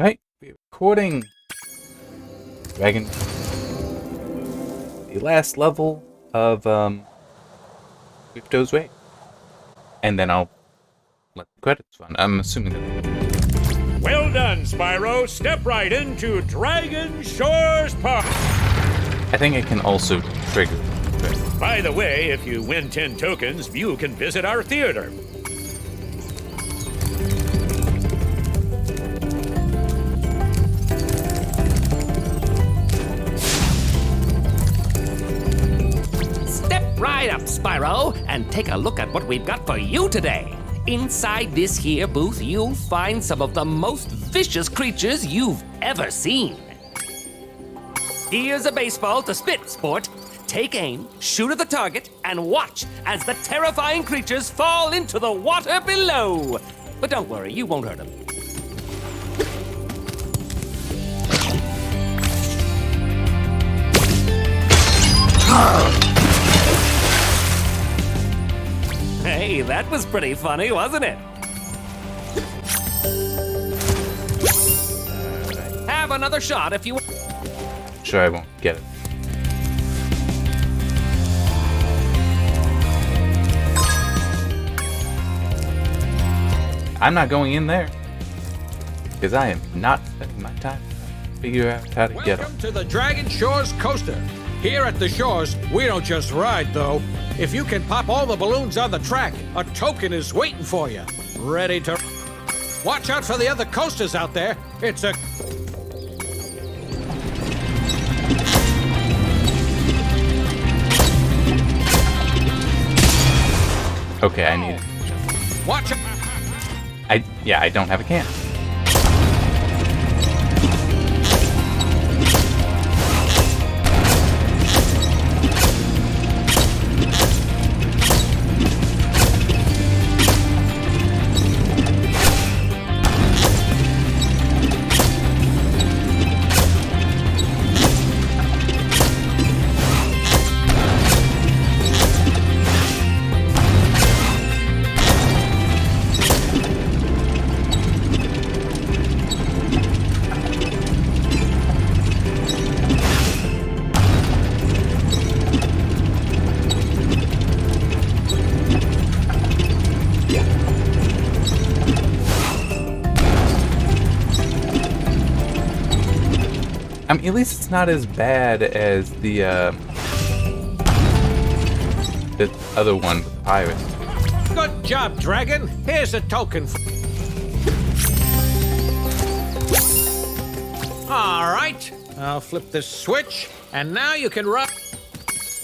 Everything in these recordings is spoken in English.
Right? We're recording Dragon. The last level of Crypto's Raid. And then I'll let the credits run. I'm assuming that. Well done, Spyro. Step right into Dragon Shores Park. I think I can also trigger. By the way, if you win 10 tokens, you can visit our theater. Step right up, Spyro, and take a look at what we've got for you today. Inside this here booth, you'll find some of the most vicious creatures you've ever seen. Here's a baseball to spit, sport. Take aim, shoot at the target, and watch as the terrifying creatures fall into the water below. But don't worry, you won't hurt them. Hey, that was pretty funny, wasn't it? Have another shot if you want. Sure, I won't get it. I'm not going in there. Because I am not spending my time to figure out how to get Welcome them. to the Dragon Shores Coaster. Here at the shores, we don't just ride, though. If you can pop all the balloons on the track, a token is waiting for you. Ready to... Watch out for the other coasters out there. It's a... Okay, I need it. Watch out. I don't have a can. I mean, at least it's not as bad as the other one with the pirates. Good job, Dragon. Here's a token. All right. I'll flip this switch, and now you can run.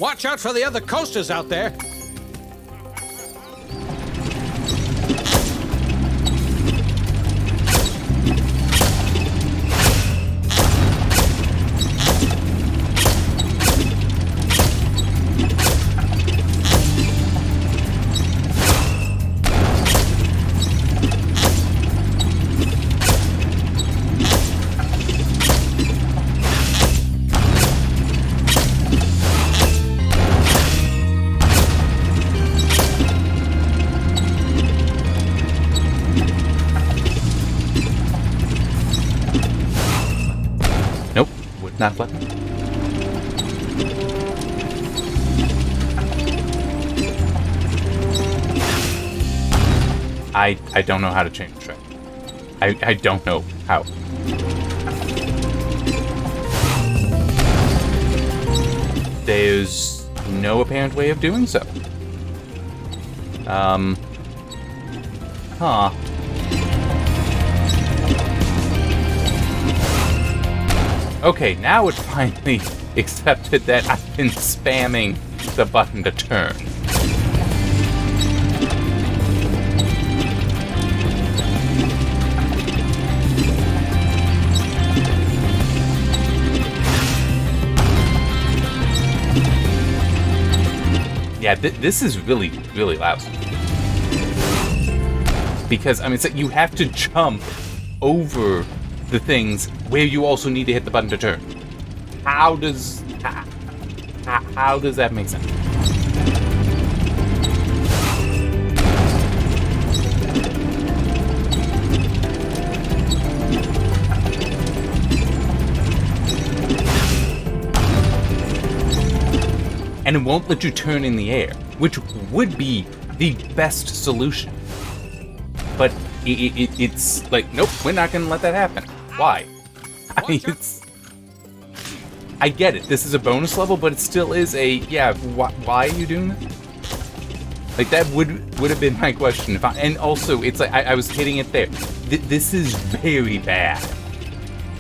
Watch out for the other coasters out there. Nope, would not let me. I don't know how to change the track. I don't know how. There's no apparent way of doing so. Huh. Okay, now it finally accepted that I've been spamming the button to turn. Yeah, this is really, really lousy. Because, I mean, so you have to jump over the things where you also need to hit the button to turn. How does that make sense? and it won't let you turn in the air, which would be the best solution. But it's like, nope, we're not gonna let that happen. Why? I mean, I get it. This is a bonus level, but it still is a, yeah, why are you doing that? Like, that would have been my question. If and also, it's like, I was hitting it there. This is very bad.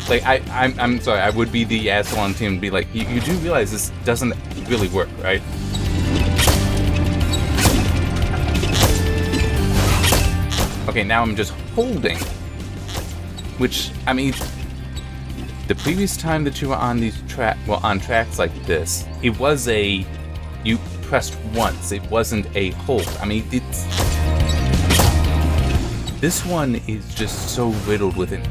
Like, I'm sorry, I would be the asshole on team and be like, you do realize this doesn't really work, right? Okay, now I'm just holding. Which, I mean, the previous time that you were on these on tracks like this, it was you pressed once, it wasn't a hold. I mean, this one is just so riddled with it.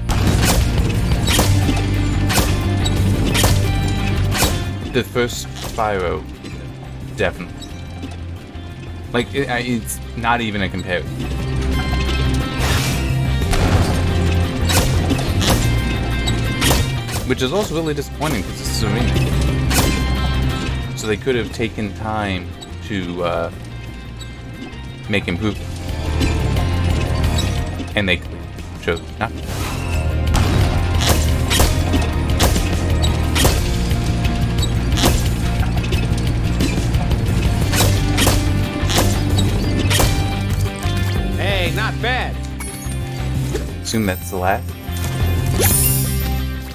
The first Spyro, definitely. Like, it's not even a comparison. Which is also really disappointing because this is a remake. So they could have taken time to make improvements. And they chose not to. Hey, not bad. Assume that's the last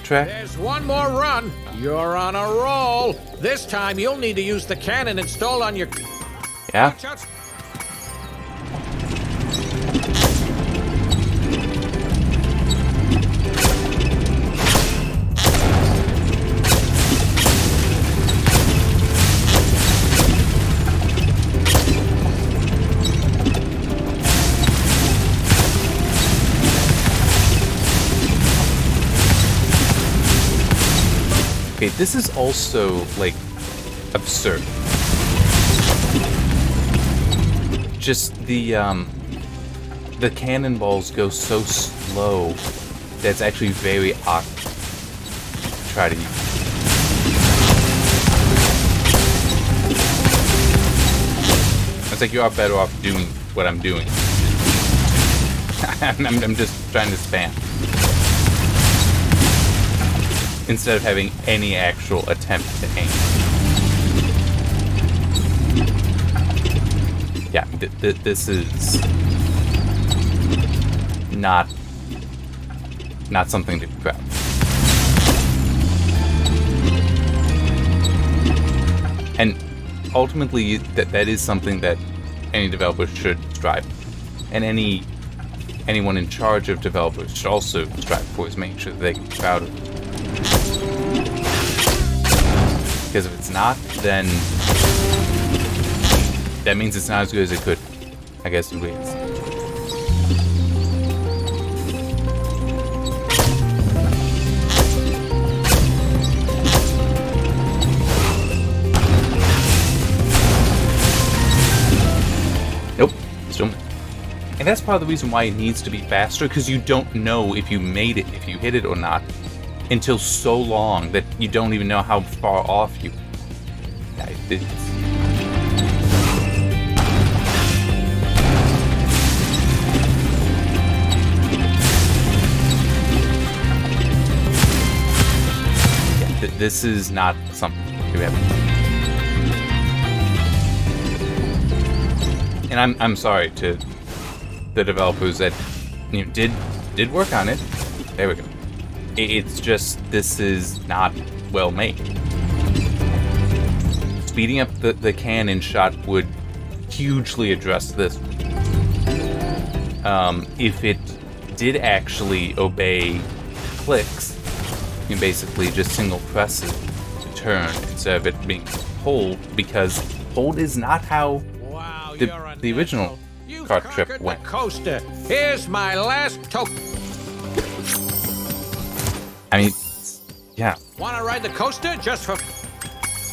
track. There's one more run. You're on a roll. This time you'll need to use the cannon installed on your... Yeah? Watch out. Okay, this is also, like, absurd. Just the cannonballs go so slow that it's actually very awkward to try to use. It's like you are better off doing what I'm doing. I'm just trying to spam. Instead of having any actual attempt to aim. Yeah, this is not something to be proud of. And ultimately, that is something that any developer should strive for. And anyone in charge of developers should also strive for, is making sure that they can be proud of it. Because if it's not, then that means it's not as good as it could. I guess it is. Nope, still not. And that's part of the reason why it needs to be faster, because you don't know if you made it, if you hit it or not, until so long that you don't even know how far off you. This is not something you have. And I'm sorry to the developers that did work on it. There we go. It's just, this is not well made. Speeding up the cannon shot would hugely address this. If it did actually obey clicks, you basically just single press it to turn instead of it being hold, because hold is not how the original kart trip went. Coaster. Here's my last token. I mean, yeah. Want to ride the coaster just for...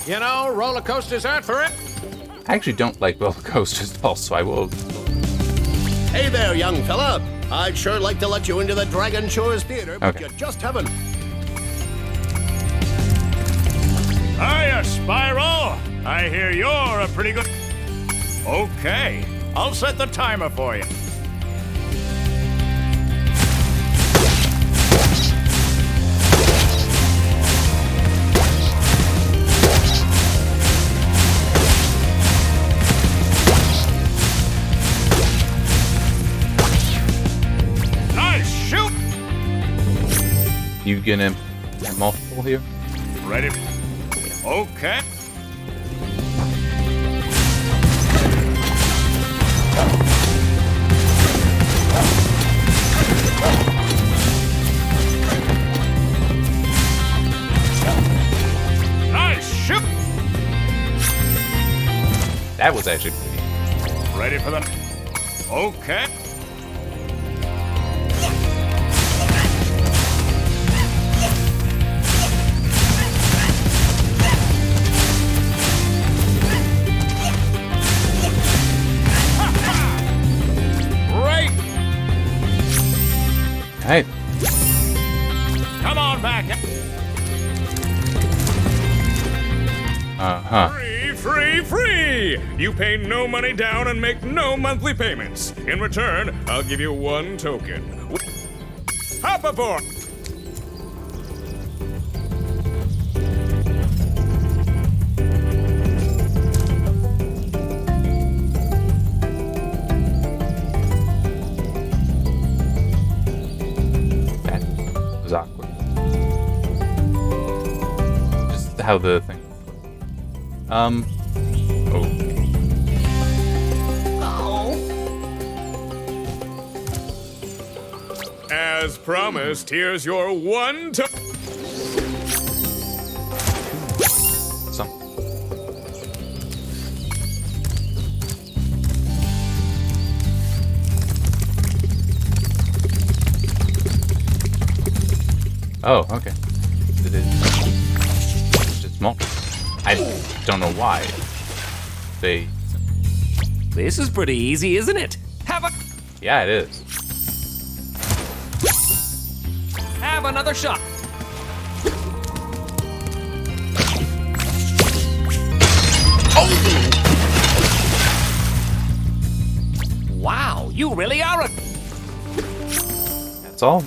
You know, roller coasters aren't for it. I actually don't like roller coasters at all, so I will... Hey there, young fella. I'd sure like to let you into the Dragon Shores Theater, but Okay. you just haven't. Hiya, Spyro. I hear you're a pretty good... Okay, I'll set the timer for you. Nice shoot! You gonna have multiple here? Ready? Okay. Nice shoot! That was actually pretty. Ready for the... Okay. Great! Alright. Come on back. Uh-huh. Free! You pay no money down and make no monthly payments. In return, I'll give you 1 token. Hop aboard! That was awkward. Just how the thing... Oh. As promised, here's your 1 token. Some. Oh, okay. It is just small. I don't know why. They... This is pretty easy, isn't it? Yeah, it is. Have another shot. Wow, you really are a... That's all.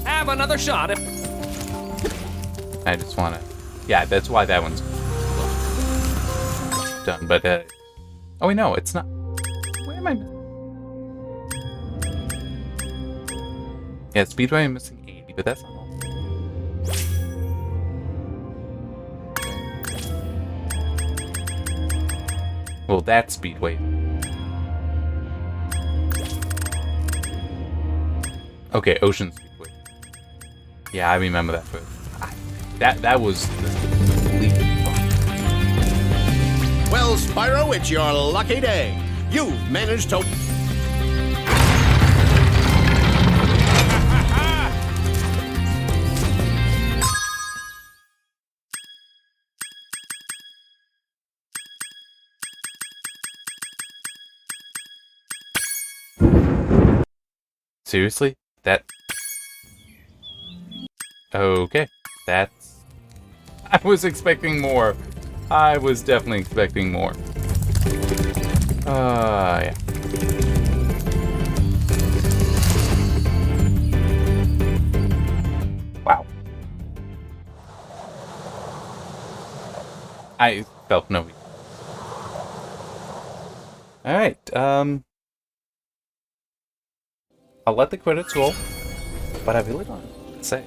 Have another shot. I just wanna... Yeah, that's why that one's done, but, oh wait, no, it's not. Where am I missing? Yeah, Speedway, I'm missing 80, but that's not all. Well, that's Speedway. Okay, Ocean Speedway. Yeah, I remember that first. That was completely fun. Well, Spyro, it's your lucky day. You've managed to... Seriously? That... Okay. That's... I was expecting more. I was definitely expecting more. Yeah. Wow. I felt no... Alright, I'll let the credits roll, but I really don't know what to say.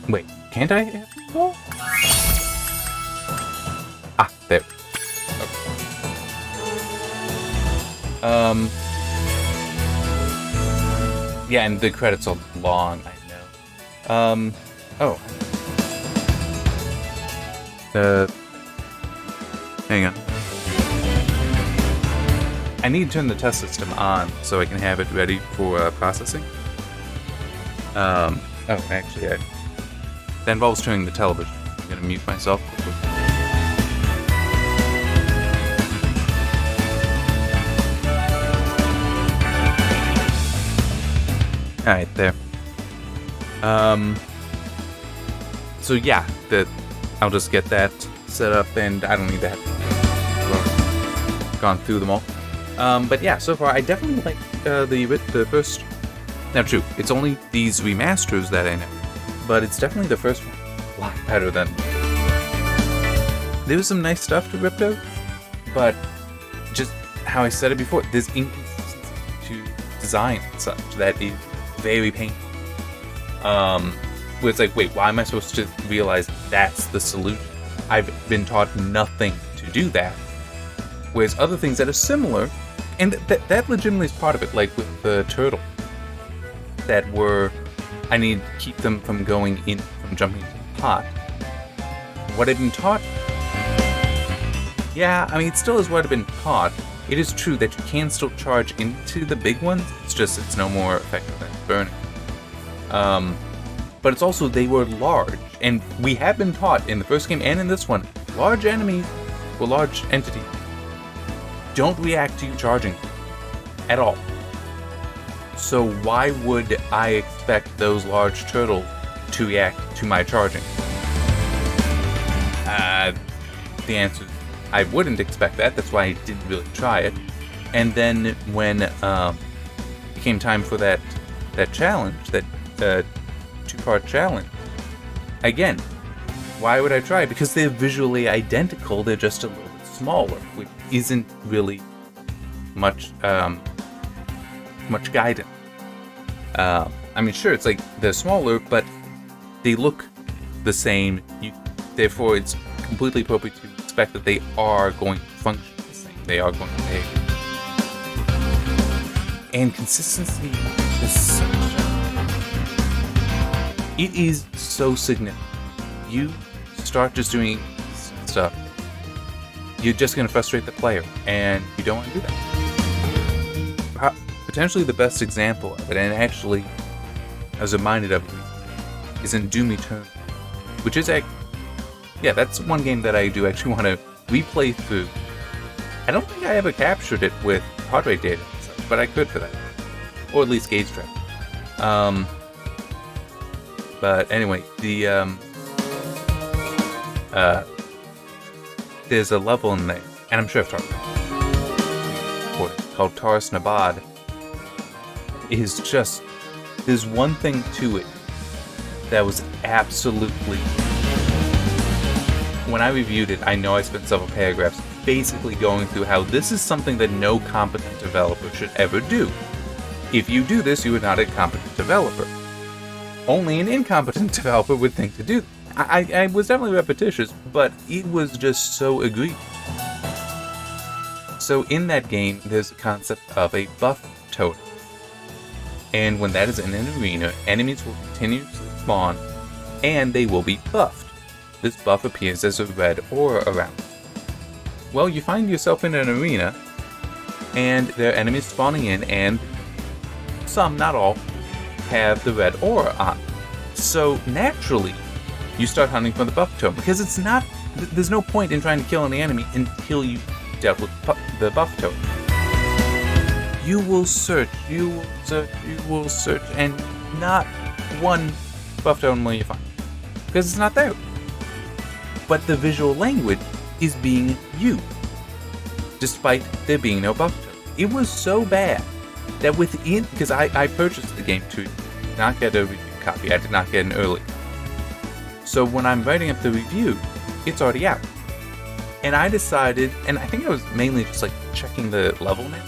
Wait, can't I have it roll? Ah, there. Okay. Yeah, and the credits are long, I know. Oh. Hang on. I need to turn the test system on so I can have it ready for processing. Oh, actually, that involves turning the television. I'm gonna mute myself quickly. Alright, there. So yeah, I'll just get that set up, and I don't need to have gone through them all. But yeah, so far I definitely like the first. Now, true, it's only these remasters that I know, but it's definitely the first one a lot better than. There was some nice stuff to rip out, but just how I said it before, there's inconsistency to design and such that is very painful. Where it's like, wait, why am I supposed to realize that's the solution? I've been taught nothing to do that. Whereas other things that are similar, and that legitimately is part of it, like with the turtle, that were, I need to keep them from going in, from jumping into the pot. What I've been taught, yeah, I mean, it still is what I've been taught. It is true that you can still charge into the big ones, it's just it's no more effective than burning. But it's also, they were large, and we have been taught in the first game and in this one, large enemies, or large entities, don't react to you charging at all. So why would I expect those large turtles to react to my charging? The answer is, I wouldn't expect that, that's why I didn't really try it. And then when it came time for that challenge, that two-part challenge, again, why would I try? Because they're visually identical, they're just a little bit smaller, which isn't really much guidance. I mean, sure, it's like they're smaller, but they look the same. Therefore, it's completely appropriate to expect that they are going to function the same. They are going to behave. And consistency is it is so significant. You start just doing stuff, you're just going to frustrate the player, and you don't want to do that. Potentially the best example of it, and actually I was reminded of it, is in Doom Eternal, which is that's one game that I do actually want to replay through. I don't think I ever captured it with heart rate data and such, but I could for that, or at least gauge track. But anyway, there's a level in there, and I'm sure I've talked about it, called Taurus Nabad. Is just, there's one thing to it that was absolutely, when I reviewed it, I know I spent several paragraphs basically going through how this is something that no competent developer should ever do. If you do this, you are not a competent developer. Only an incompetent developer would think to do that. I was definitely repetitious, but it was just so egregious. So in that game, there's a concept of a buff totem. And when that is in an arena, enemies will continue to spawn, and they will be buffed. This buff appears as a red aura around it. Well, you find yourself in an arena, and there are enemies spawning in, and some, not all, have the red aura on. So naturally, you start hunting for the buff totem, because it's not, there's no point in trying to kill any enemy until you dealt with the buff totem. You will search, and not one buff totem will you find, because it's not there. But the visual language is being used, despite there being no buff totem. It was so bad that within, because I purchased the game to not get a review copy, I did not get an early. So when I'm writing up the review, it's already out. And I decided, and I think I was mainly just like checking the level name,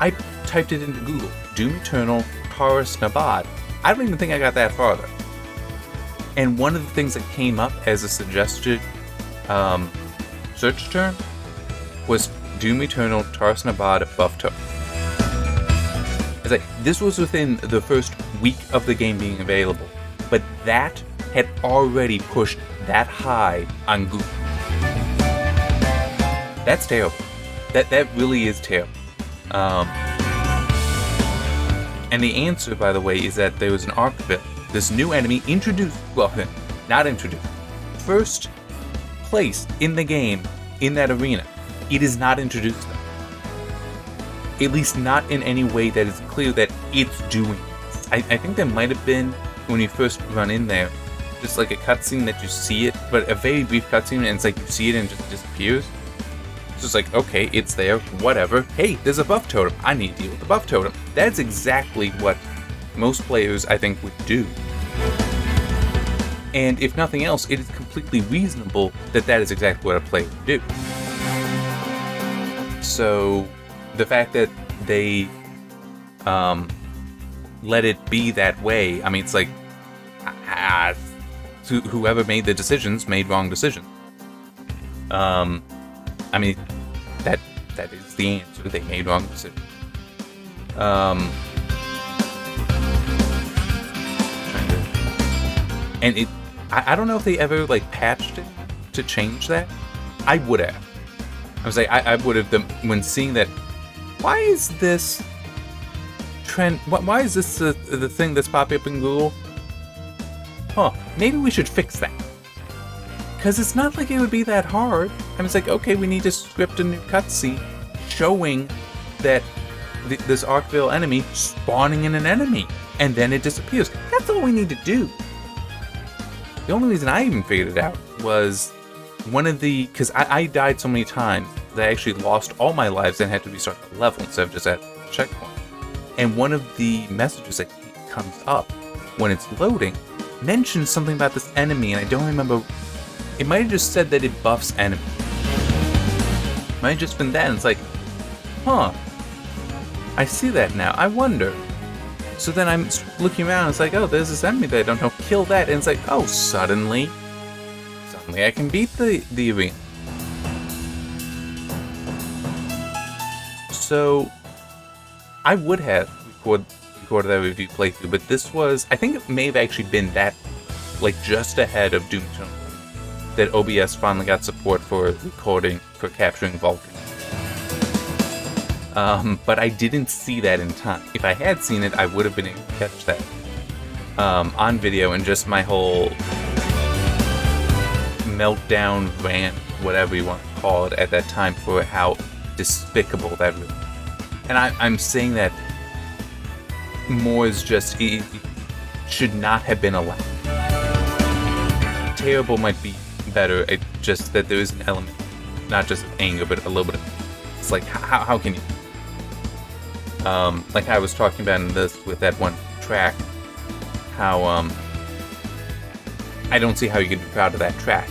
I typed it into Google, Doom Eternal Taurus Nabad. I don't even think I got that farther. And one of the things that came up as a suggested search term was Doom Eternal Taurus Nabad buff totem. It's like, this was within the first week of the game being available, but that had already pushed that high on Google. That's terrible. That really is terrible. And the answer, by the way, is that there was an archivist, this new enemy introduced, well, not introduced, first place in the game, in that arena. It is not introduced though. At least not in any way that is clear that it's doing this. I think there might have been, when you first run in there, just like a cutscene that you see it, but a very brief cutscene, and it's like you see it and it just disappears. It's just like, okay, it's there, whatever. Hey, there's a buff totem. I need to deal with the buff totem. That's exactly what most players, I think, would do. And if nothing else, it is completely reasonable that that is exactly what a player would do. So, the fact that they let it be that way, I mean, it's like, whoever made the decisions made wrong decisions. I mean, that is the answer. They made wrong decisions. And it, I don't know if they ever like patched it to change that. I would have. I was like, I would have when seeing that. Why is this trend? Why is this the thing that's popping up in Google? Huh? Maybe we should fix that. Because it's not like it would be that hard. I was like, okay, we need to script a new cutscene showing that this Arkville enemy spawning in an enemy, and then it disappears. That's all we need to do. The only reason I even figured it out was one of the... Because I died so many times that I actually lost all my lives and had to restart the level instead of just at the checkpoint. And one of the messages that comes up when it's loading mentions something about this enemy, and I don't remember... It might have just said that it buffs enemies. It might have just been that, and it's like, huh, I see that now, I wonder. So then I'm looking around, and it's like, oh, there's this enemy that I don't know, kill that, and it's like, oh, suddenly I can beat the arena. So, I would have recorded that review playthrough, but this was, I think it may have actually been that, like, just ahead of Doom Eternal, that OBS finally got support for recording, for capturing Vulcan. But I didn't see that in time. If I had seen it, I would have been able to catch that on video, and just my whole meltdown, rant, whatever you want to call it, at that time for how despicable that really is. And I'm saying that more is just, it should not have been allowed. Terrible might be better, just that there is an element, not just of anger, but a little bit of, it's like, how can you, like I was talking about in this, with that one track, how, I don't see how you can be proud of that track.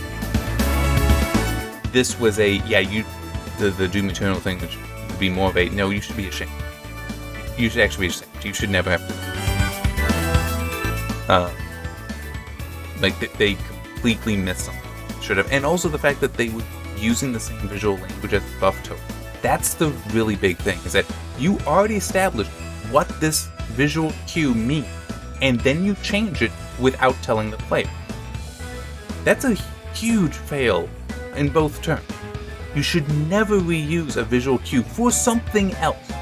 This was a, the Doom Eternal thing, which would be more of a, no, you should be ashamed. You should actually be ashamed. You should never have to, like, they completely missed something. Should have. And also the fact that they were using the same visual language as buff token. That's the really big thing, is that you already established what this visual cue means, and then you change it without telling the player. That's a huge fail in both terms. You should never reuse a visual cue for something else.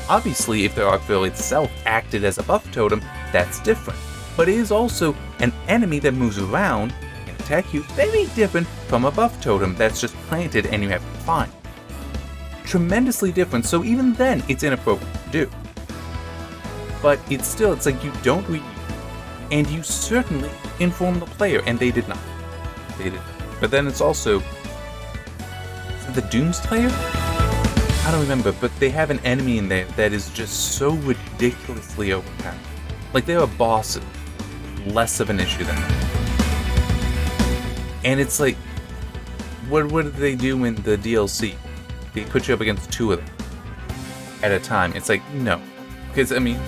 Obviously, if the Arkville itself acted as a buff totem, that's different. But it is also an enemy that moves around and attack you, very different from a buff totem that's just planted and you have to find. Tremendously different, so even then, it's inappropriate to do. But it's like you don't reuse, and you certainly inform the player, and they did not. They did not. But then it's also, the Doomslayer? I don't remember, but they have an enemy in there that is just so ridiculously overpowered. Like, there are bosses, less of an issue than that. And it's like, what did they do in the DLC? They put you up against two of them at a time. It's like, no. Because, I mean,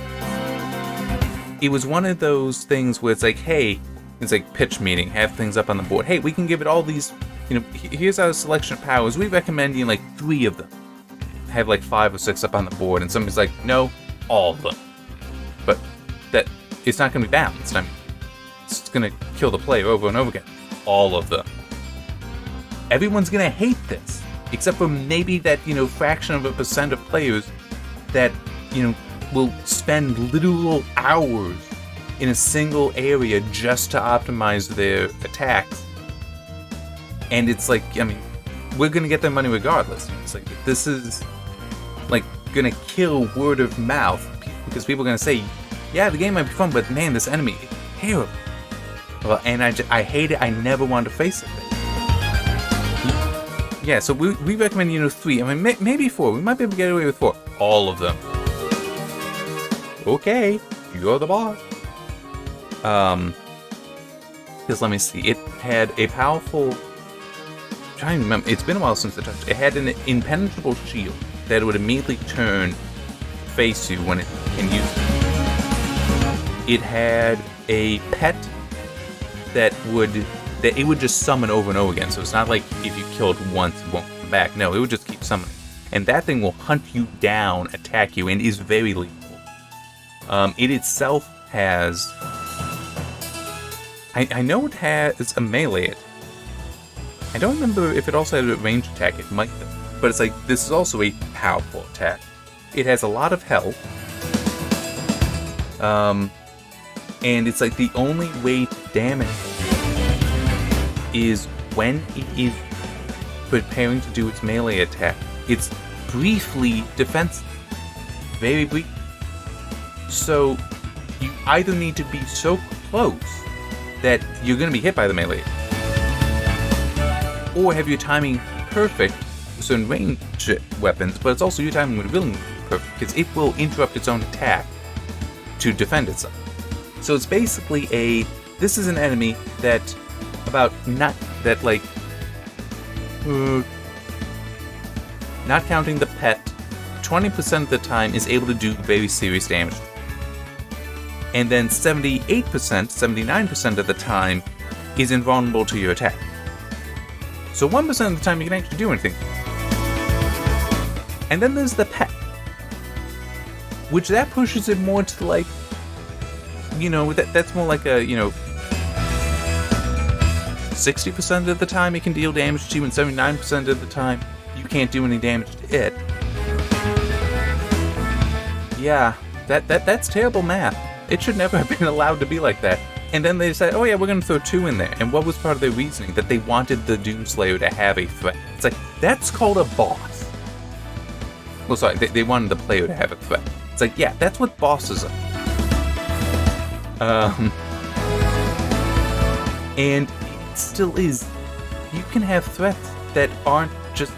it was one of those things where it's like, hey, it's like pitch meeting, have things up on the board. Hey, we can give it all these, here's our selection of powers. We recommend like 3 of them. Have like 5 or 6 up on the board, and somebody's like, no, all of them. But that, it's not going to be balanced. I mean, it's going to kill the player over and over again. All of them. Everyone's going to hate this, except for maybe that, fraction of a percent of players that, will spend literal hours in a single area just to optimize their attacks. And it's like, I mean, we're gonna get their money regardless. It's like, this is like gonna kill word of mouth, because people are gonna say, yeah, the game might be fun, but man, this enemy is terrible. Well, and I hate it. I never wanted to face it. Yeah, so we recommend, 3. I mean, maybe 4. We might be able to get away with 4. All of them. Okay, you're the boss. Because let me see. It had a powerful... I'm trying to remember. It's been a while since I touched it. It had an impenetrable shield that would immediately turn face you when it can use it. It had a pet that it would just summon over and over again. So it's not like if you killed once, it won't come back. No, it would just keep summoning. And that thing will hunt you down, attack you, and is very lethal. It itself has... I know it has a melee. I don't remember if it also had a ranged attack. It might have. But it's like, this is also a powerful attack. It has a lot of health. And it's like the only way to damage it is when it is preparing to do its melee attack. It's briefly defensive. Very brief. So, you either need to be so close that you're going to be hit by the melee, or have your timing perfect with certain range weapons, but it's also your timing with really perfect, because it will interrupt its own attack to defend itself. So it's basically this is an enemy that not counting the pet, 20% of the time is able to do very serious damage. And then 78%, 79% of the time is invulnerable to your attack. So 1% of the time you can actually do anything. And then there's the pet, which that pushes it more to like, that's more like a, 60% of the time it can deal damage to you, and 79% of the time you can't do any damage to it. Yeah, that's terrible math. It should never have been allowed to be like that. And then they decided, oh yeah, we're going to throw 2 in there. And what was part of their reasoning? That they wanted the Doomslayer to have a threat. It's like, that's called a boss. Well, sorry, they wanted the player to have a threat. It's like, yeah, that's what bosses are. And it still is. You can have threats that aren't just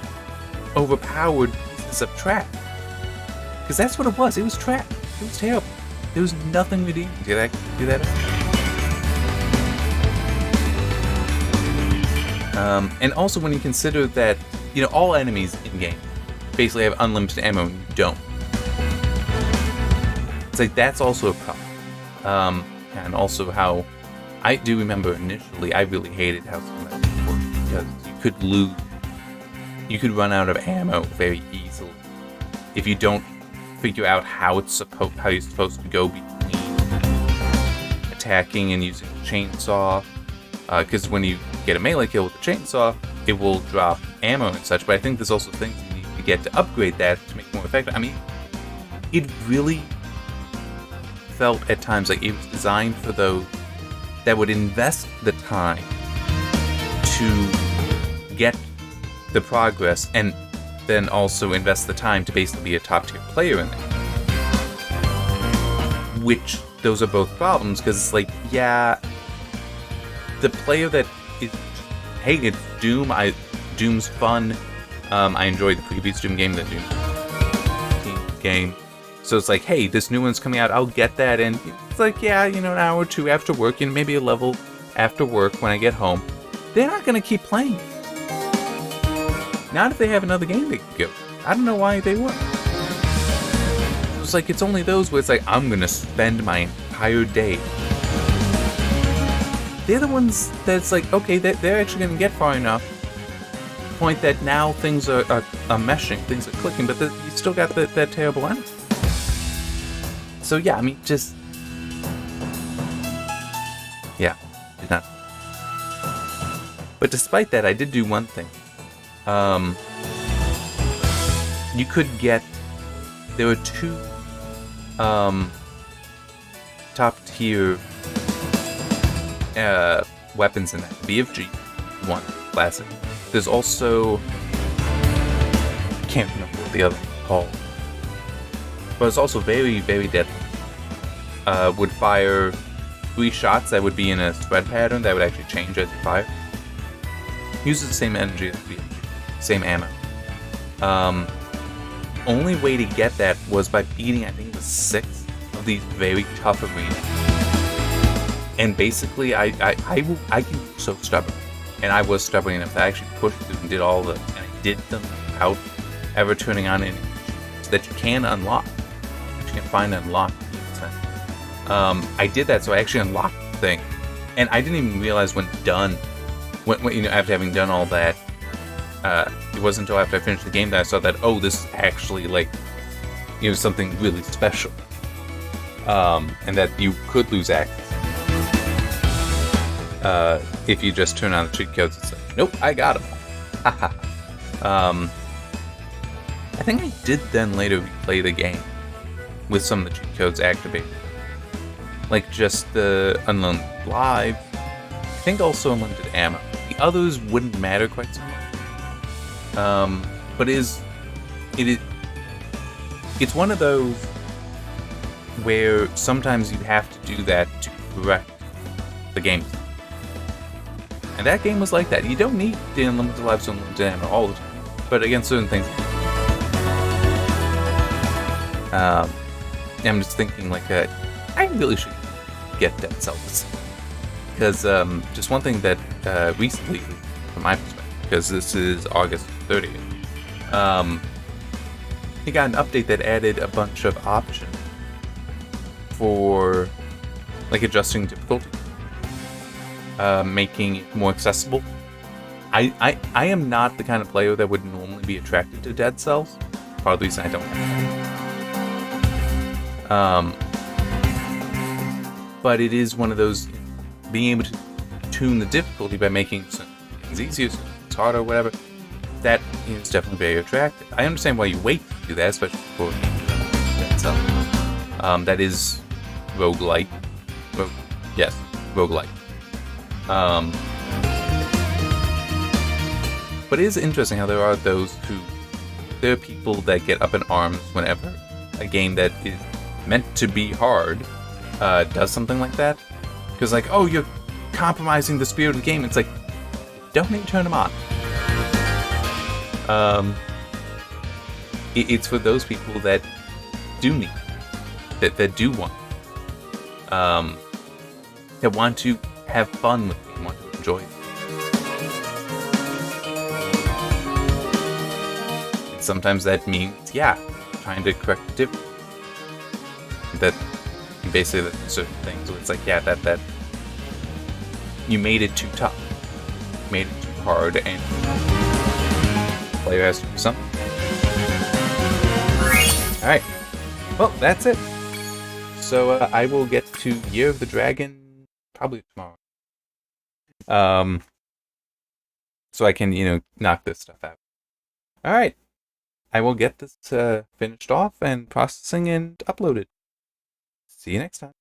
overpowered pieces of trap. Because that's what it was. It was trap. It was terrible. There was nothing redeeming. Do that? And also when you consider that, all enemies in-game basically have unlimited ammo and you don't. It's like, that's also a problem. And also how, I do remember initially, I really hated how some of that worked, because you could run out of ammo very easily if you don't figure out how you're supposed to go between attacking and using a chainsaw. Because when you get a melee kill with a chainsaw, it will drop ammo and such. But I think there's also things you need to get to upgrade that to make it more effective. I mean, it really felt at times like it was designed for those that would invest the time to get the progress and then also invest the time to basically be a top-tier player in it. Which, those are both problems, because it's like, yeah, the player that is, hey, it's Doom, Doom's fun, I enjoyed the previous Doom game, the Doom game, so it's like, hey, this new one's coming out, I'll get that, and it's like, yeah, an hour or 2 after work, maybe a level after work when I get home. They're not going to keep playing. Not if they have another game they can go. I don't know why they would. It's like, it's only those where it's like, I'm gonna spend my entire day. They're the ones that's like, okay, they're actually gonna get far enough. Point that now things are meshing, things are clicking, but you still got that terrible enemy. So yeah, I mean, just... yeah, did not. But despite that, I did do one thing. You could get, there were 2 top tier weapons in that. BFG, 1, classic. There's also, I can't remember what the other one called, but it's also very, very deadly. would fire 3 shots that would be in a spread pattern that would actually change as you fire. Uses the same energy as the same ammo. Only way to get that was by beating, I think it was 6 of these very tough arenas. And basically, I can be so stubborn. And I was stubborn enough that I actually pushed through and did all the, and I did them without ever turning on any, so that you can unlock. You can find and unlock. I did that, so I actually unlocked the thing. And I didn't even realize when done, when after having done all that, it wasn't until after I finished the game that I saw that, oh, this is actually like, something really special. And that you could lose access. If you just turn on the cheat codes, it's like, nope, I got them. I think I did then later replay the game with some of the cheat codes activated. Like just the Unlimited Live. I think also Unlimited Ammo. The others wouldn't matter quite so much. But it's one of those where sometimes you have to do that to correct the game. And that game was like that. You don't need the Unlimited Lives and Unlimited Ammo all the time. But against certain things. I'm just thinking like, I really should get Dead Cells. Because just one thing that recently, from my perspective, because this is August 30th, he got an update that added a bunch of options for like adjusting difficulty. Making it more accessible. I am not the kind of player that would normally be attracted to Dead Cells. Part of the reason I don't have it. But it is one of those, being able to tune the difficulty by making things easier, it's harder, whatever, that is definitely very attractive. I understand why you wait to do that, especially for Dead Cells. That is roguelike. Yes, roguelike. But it is interesting how there are people that get up in arms whenever a game that is meant to be hard does something like that. Because like, oh, you're compromising the spirit of the game. It's like, don't need to turn them on. It's for those people that do need, that do want, that want to have fun with it and want to enjoy it. And sometimes that means, trying to correct the difference. That basically that certain things where it's like, that you made it too tough, you made it too hard, and the player has to do something. All right, well, that's it. So I will get to Year of the Dragon probably tomorrow. So I can, knock this stuff out. All right, I will get this finished off and processing and uploaded. See you next time.